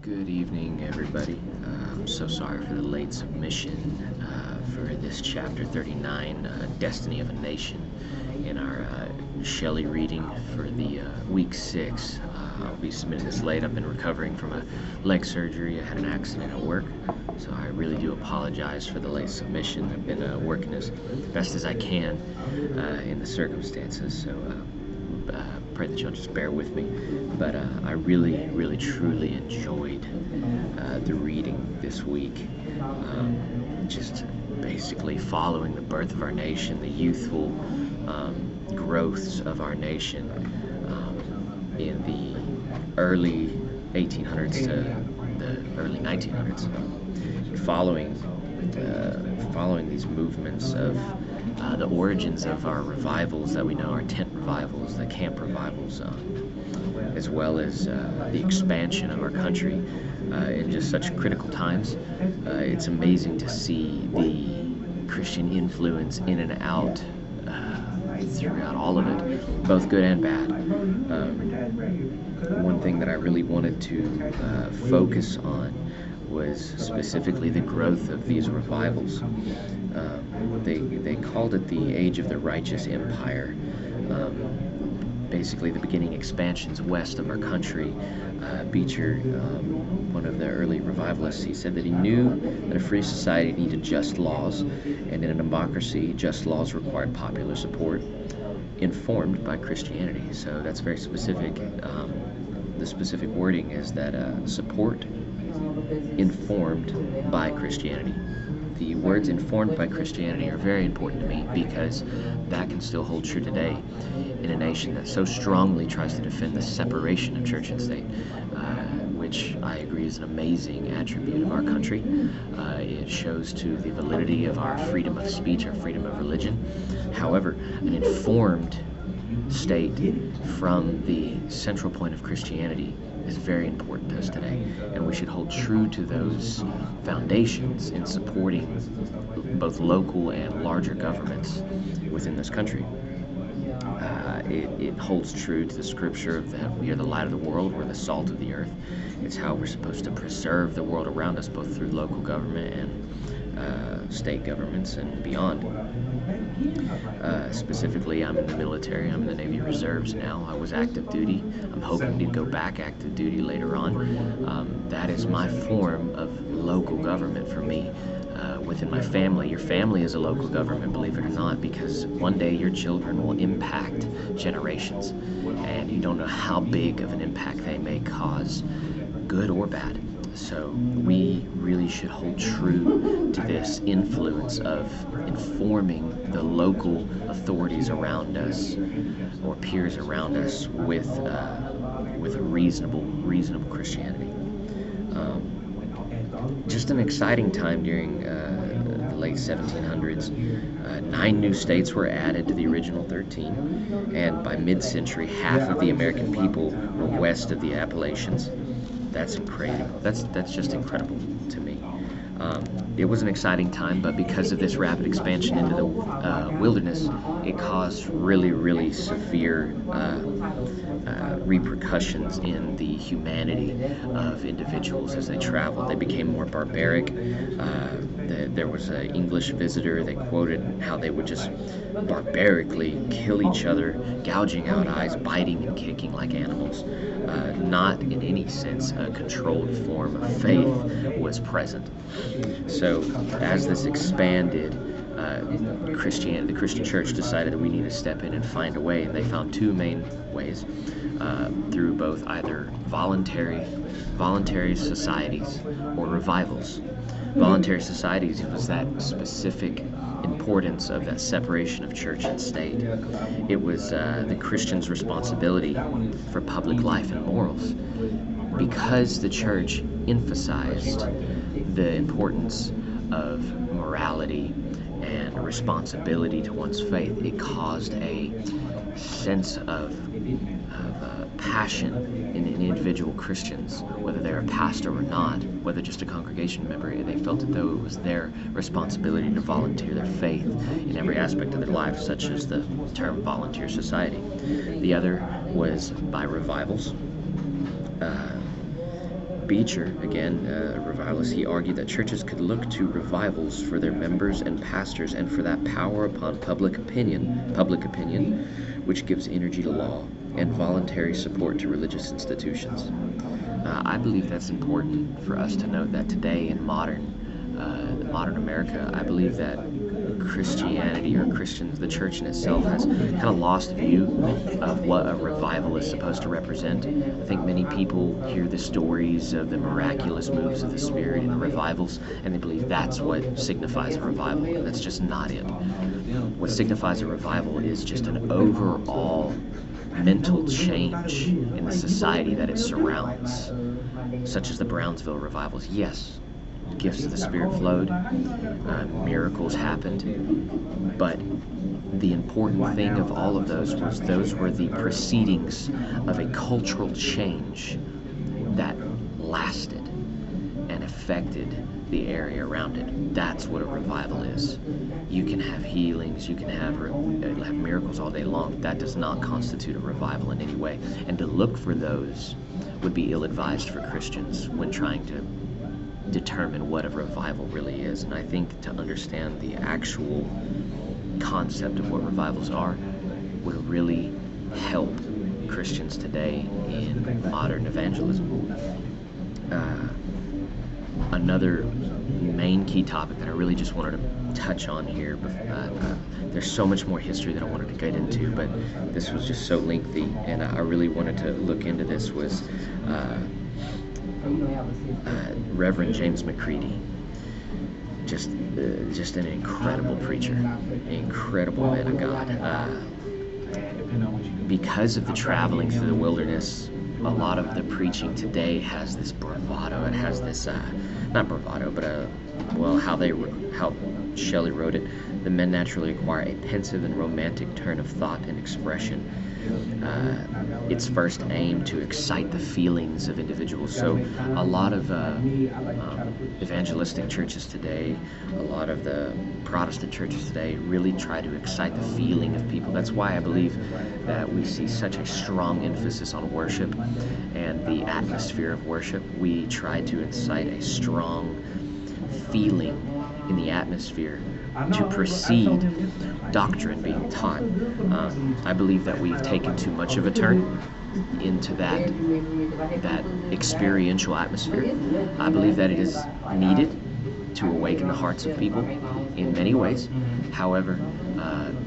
Good evening, everybody. I'm so sorry for the late submission for this chapter 39, Destiny of a Nation, in our Shelley reading for the week 6. I'll be submitting this late. I've been recovering from a leg surgery. I had an accident at work, so I really do apologize for the late submission. I've been working as best as I can in the circumstances, so pray that you'll just bear with me. But I really, truly enjoyed the reading this week. Just basically following the birth of our nation, the youthful growths of our nation in the early 1800s to the early 1900s, following these movements of the origins of our revivals that we know, our tent revivals, the camp revivals, as well as the expansion of our country in just such critical times. It's amazing to see the Christian influence in and out throughout all of it, both good and bad. One thing that I really wanted to focus on was specifically the growth of these revivals. They called it the Age of the Righteous Empire. Basically, the beginning expansions west of our country. Beecher, one of the early revivalists, he said that he knew that a free society needed just laws, and in a democracy, just laws required popular support, informed by Christianity. So that's very specific. The specific wording is that support informed by Christianity. The words informed by Christianity are very important to me because that can still hold true today in a nation that so strongly tries to defend the separation of church and state, which I agree is an amazing attribute of our country. It shows to the validity of our freedom of speech, our freedom of religion. However, an informed state from the central point of Christianity is very important to us today, and we should hold true to those foundations in supporting both local and larger governments within this country. It holds true to the scripture of that we are the light of the world, we're the salt of the earth. It's how we're supposed to preserve the world around us, both through local government and state governments and beyond. Specifically, I'm in the military. I'm in the Navy Reserves now. I was active duty. I'm hoping to go back active duty later on. That is my form of local government for me. Within my family, your family is a local government, believe it or not, because one day your children will impact generations, and you don't know how big of an impact they may cause, good or bad. So we really should hold true to this influence of informing the local authorities around us or peers around us with reasonable Christianity. Just an exciting time during the late 1700s. 9 new states were added to the original 13, and by mid-century, half of the American people were west of the Appalachians. That's incredible. That's just incredible to me. It was an exciting time, but because of this rapid expansion into the wilderness, it caused really severe repercussions in the humanity of individuals as they traveled. They became more barbaric. There was an English visitor that quoted how they would just barbarically kill each other, gouging out eyes, biting and kicking like animals. Not in any sense a controlled form of faith was present. So as this expanded, the Christian church decided that we need to step in and find a way, and they found 2 main ways, through both either voluntary societies or revivals. Voluntary societies was that specific importance of that separation of church and state. It was the Christian's responsibility for public life and morals. Because the church emphasized the importance of morality and responsibility to one's faith, it caused a sense of passion in individual Christians, whether they're a pastor or not, whether just a congregation member. They felt as though it was their responsibility to volunteer their faith in every aspect of their life, such as the term volunteer society. The other was by revivals. Beecher, again, a revivalist, he argued that churches could look to revivals for their members and pastors and for that power upon public opinion, which gives energy to law and voluntary support to religious institutions. I believe that's important for us to note that today in modern America, I believe that Christianity, or Christians, the church in itself, has kind of lost view of what a revival is supposed to represent. I think many people hear the stories of the miraculous moves of the Spirit in the revivals, and they believe that's what signifies a revival, and that's just not it. What signifies a revival is just an overall mental change in the society that it surrounds, such as the Brownsville revivals. Yes, gifts of the Spirit flowed, miracles happened, but the important thing of all of those was those were the proceedings of a cultural change that lasted and affected the area around it. That's what a revival is. You can have healings, you can have miracles all day long. That does not constitute a revival in any way. And to look for those would be ill-advised for Christians when trying to determine what a revival really is. And I think to understand the actual concept of what revivals are would really help Christians today in modern evangelism. Another main key topic that I really just wanted to touch on here, there's so much more history that I wanted to get into, but this was just so lengthy, and I really wanted to look into this, was Reverend James McCready. Just an incredible preacher, an incredible man of God. Because of the traveling through the wilderness, a lot of the preaching today has this bravado. It has this, not bravado, but how Shelley wrote it. The men naturally acquire a pensive and romantic turn of thought and expression. It's first aimed to excite the feelings of individuals. So a lot of evangelistic churches today, a lot of the Protestant churches today really try to excite the feeling of people. That's why I believe that we see such a strong emphasis on worship and the atmosphere of worship. We try to incite a strong feeling in the atmosphere to precede doctrine being taught. I believe that we've taken too much of a turn into that experiential atmosphere. I believe that it is needed to awaken the hearts of people in many ways. However,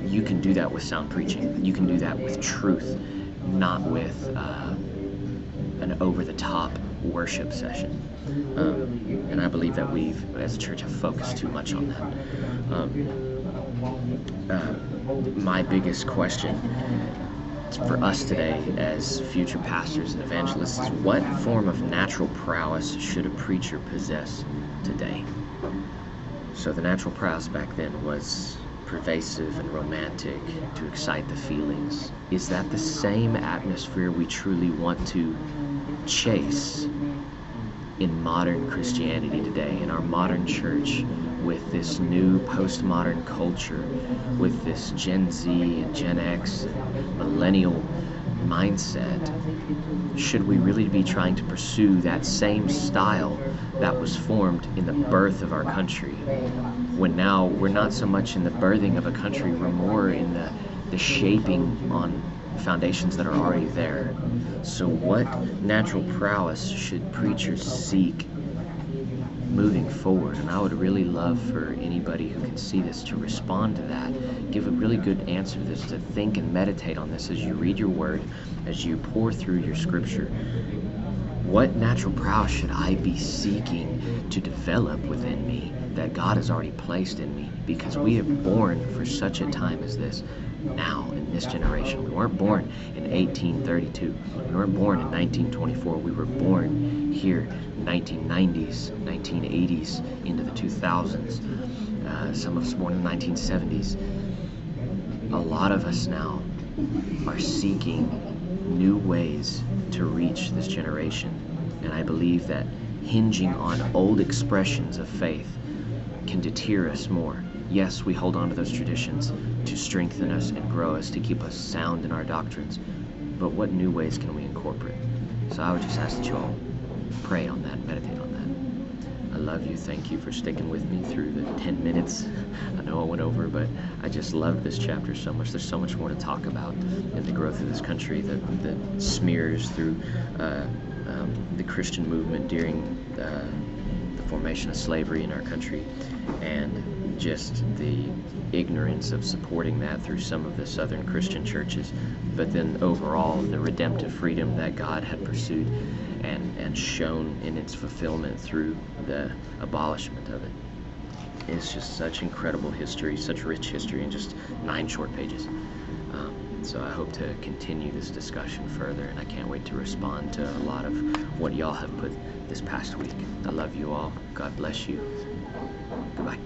you can do that with sound preaching. You can do that with truth, not with an over-the-top worship session. And I believe that we've, as a church, have focused too much on that. My biggest question for us today as future pastors and evangelists is, what form of natural prowess should a preacher possess today? So the natural prowess back then was pervasive and romantic, to excite the feelings. Is that the same atmosphere we truly want to chase in modern Christianity today, in our modern church, with this new postmodern culture, with this Gen Z and Gen X and millennial mindset? Should we really be trying to pursue that same style that was formed in the birth of our country, when now we're not so much in the birthing of a country, we're more in the shaping on foundations that are already there? So what natural prowess should preachers seek moving forward? And I would really love for anybody who can see this to respond to that, give a really good answer to this, to think and meditate on this as you read your word, as you pour through your scripture. What natural prowess should I be seeking to develop within me that God has already placed in me? Because we are born for such a time as this now, in this generation. We weren't born in 1832. We weren't born in 1924. We were born here in 1990s, 1980s, into the 2000s. Some of us born in the 1970s. A lot of us now are seeking new ways to reach this generation. And I believe that hinging on old expressions of faith can deter us more. Yes, we hold on to those traditions to strengthen us and grow us, to keep us sound in our doctrines. But what new ways can we incorporate? So I would just ask that you all pray on that, meditate on that. I love you. Thank you for sticking with me through the 10 minutes. I know I went over, but I just love this chapter so much. There's so much more to talk about in the growth of this country that smears through the Christian movement during the formation of slavery in our country, and just the ignorance of supporting that through some of the Southern Christian churches, but then overall the redemptive freedom that God had pursued and shown in its fulfillment through the abolishment of it. It's just such incredible history, such rich history in just 9 short pages. So I hope to continue this discussion further, and I can't wait to respond to a lot of what y'all have put this past week. I love you all. God bless you. Goodbye.